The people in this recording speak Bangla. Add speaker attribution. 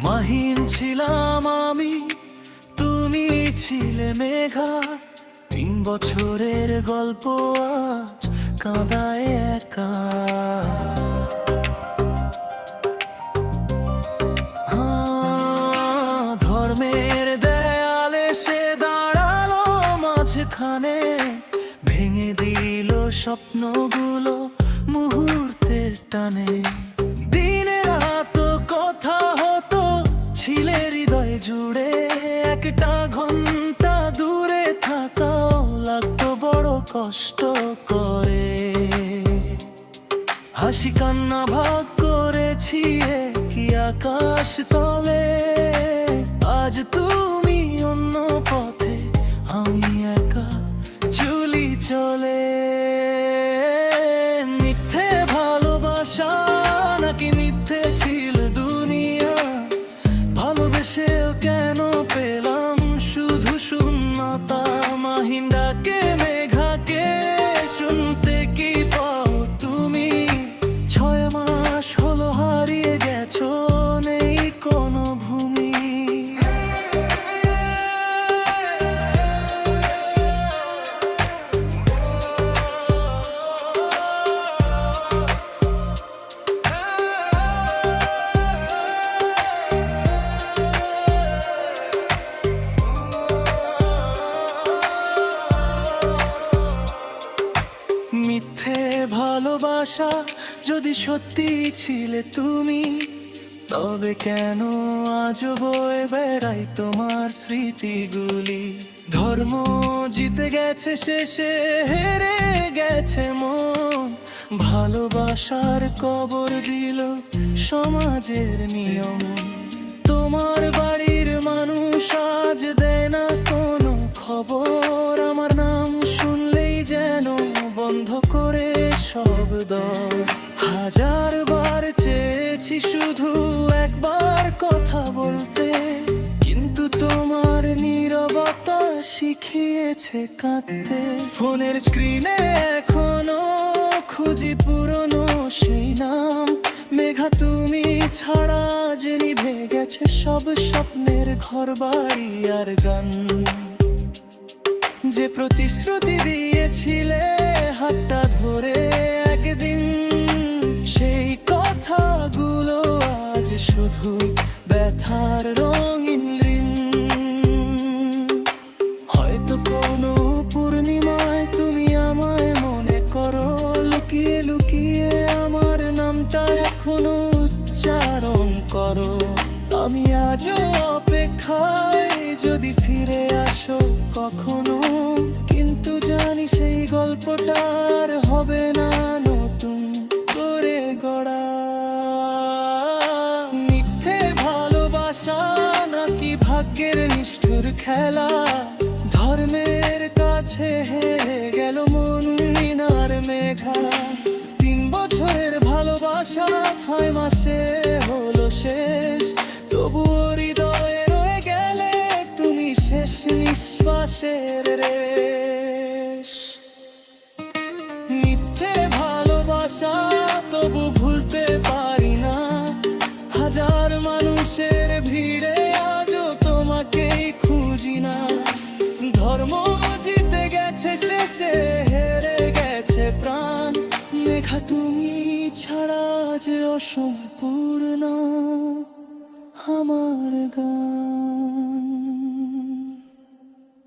Speaker 1: মাহিন ছিলাম আমি, তুমি ছিলে মেঘা। 3 বছরের গল্প আজ কাঁদায় একা। ধর্মের দেয়ালে সে দাঁড়ালো মাঝখানে, ভেঙে দিল স্বপ্নগুলো মুহূর্তের টানে। দিনে রাত কথা হতো ছিলে হৃদয় জুড়ে, একটা ঘন্টা দূরে থাকাও লাগতো বড় কষ্ট করে। হাসি কান্না ভাগ করেছি কি আকাশ তলে, আজ তুমি অন্য পথে, আমি একা চুলি চলে। মিথ্যে ভালোবাসা নাকি মিথ্যে ছিল দুনিয়া, ভালোবেসেও কেন পেলাম শুধু শূন্যতা। মাহিন ডাকে মেঘাকে, শুনতে কি পাও তুমি? 6 মাস হলো হারিয়ে গেছো, নেই কোনো ভূমি। মিথ্যে ভালোবাসা যদি সত্যি ছিলে তুমি, তবে কেন আজ বয়ে বেড়াই তোমার স্মৃতিগুলি? ধর্ম জিতে গেছে শেষে, হেরে গেছে মন। ভালোবাসার কবর দিল সমাজের নিয়ম। তোমার বাড়ির মানুষ আজ দেয় না কোনো খবর, আমার নাম শুনলেই যেন বন্ধ করে সব দর। 1000বার চেয়েছি শুধু একবার কথা বলতে, কিন্তু তোমার নীরবতা শিখিয়েছে কাঁদতে। ফোনের স্ক্রিনে এখনো খুঁজি পুরনো সেই নাম, মেঘা তুমি ছাড়া আজ নিভে গেছে সব স্বপ্নের ঘর বাড়ি আর গান। যে প্রতিশ্রুতি দিয়েছিলে হাতটা ধরে একদিন, সেই কথাগুলো আজ শুধু ব্যথার রঙিন ঋণ। হয়তো কোনো পূর্ণিমায় তুমি আমায় মনে করো, লুকিয়ে লুকিয়ে আমার নামটা এখনো উচ্চারণ করো। আমি আজও অপেক্ষায়, যদি ফিরে আসো কখনো, কিন্তু জানি সেই গল্পটা আর হবে না নতুন করে গড়া। মিথ্যে ভালোবাসা নাকি ভাগ্যের নিষ্ঠুর খেলা, ধর্মের কাছে হেরে গেল মন আর মেঘা। 3 বছরের ভালোবাসা 6 মাসে হলো শেষ, তবুও হৃদয়ে রয়ে গেলে তুমি শেষ নিঃশ্বাসের রেশ। মিথ্যে ভালোবাসা তবু ভুলতে পারি না, 1000 মানুষের ভিড়ে আজও তোমাকেই খুঁজি না। ধর্ম জিতে গেছে শেষে, হেরে গেছে প্রাণ, মেঘা তুমি ছাড়া যে অসম্পূর্ণ আমার গান।